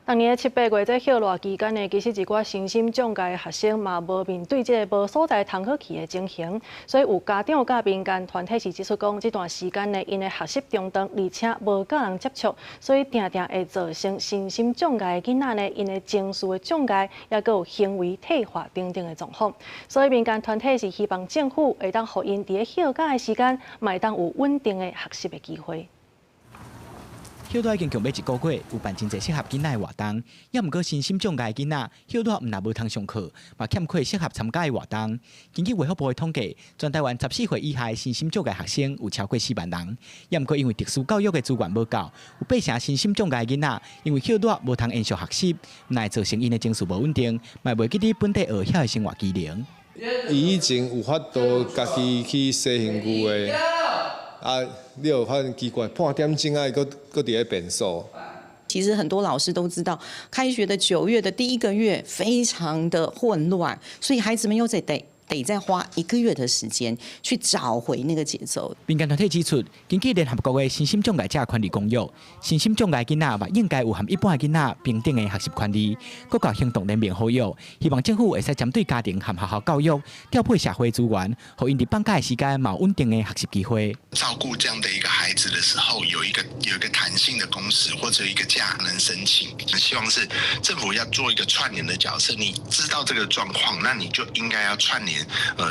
当年7、8月这歇热期间呢，其实一寡身心障碍的学生嘛，无面对这个无所在通好去的情形，所以有家长甲民间团体是指出讲，这段时间呢，因的学习中断，而且无甲人接触，所以定定会造成身心障碍的囡仔呢，因的情绪的障碍，也佮有行为退化等等的状况。所以民间团体是希望政府会当互因伫咧休假的时间，嘛会当有稳定的学习的机会。 休大已经强要1个月，有办真侪适合囡仔的活动，也毋过身心障碍的囡仔休大毋但无通上课，嘛欠缺适合参加的活动。根据卫福部的统计，全台湾14岁以下的身心障碍学生有超过4万人，也毋过因为特殊教育的资源无够，有8成身心障碍的囡仔因为休大无通延续学习，乃会造成因的情绪无稳定，嘛袂记伫本地学晓的生活技能。伊以前有法度家己去洗身躯的。 你有发现奇怪，半点钟啊，搁伫咧变数。其实很多老师都知道，开学的9月的第1个月非常的混乱，所以孩子们又得再花1个月的时间去找回那个节奏。民间团体指出，根据联合国的身心障碍者权利公约，身心障碍囡仔嘛应该有和一般的囡仔平等的学习权利。国家行动联盟呼吁，希望政府会使针对家庭和学校教育，调配社会资源，让因伫放假的时间嘛有稳定的学习机会。照顾这样的一个孩子的时候，有一个弹性的工时或者一个假能申请。希望是政府要做一个串联的角色，你知道这个状况，那你就应该要串联。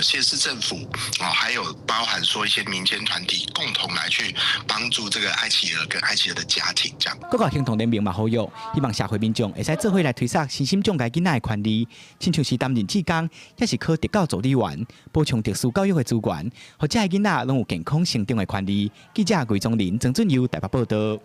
县市政府还有包含说一些民间团体，共同来去帮助这个爱企鹅跟爱企鹅的家庭，这样。国家行动联盟嘛呼吁，希望社会民众会使做伙来推动身心障碍囡仔的权利，亲像是担任志工，也是考特教助理员，补充特殊教育的资源，或者囡仔拢有健康成长的权利。记者魏宗林、曾俊佑台北报道。